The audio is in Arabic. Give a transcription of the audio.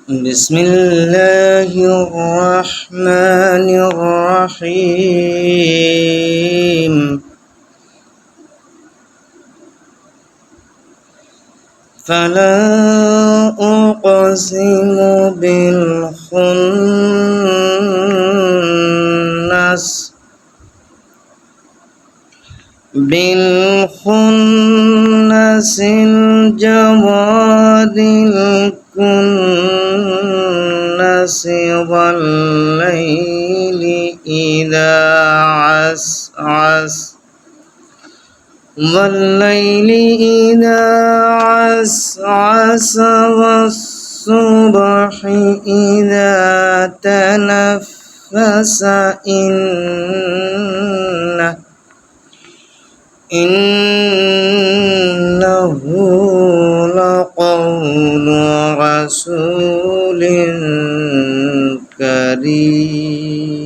بسم الله الرحمن الرحيم فلا أقسم بالخنس الجواد الكنس والليل إذا عسعس والصبح إذا تنفس إنه لقول رسول كريم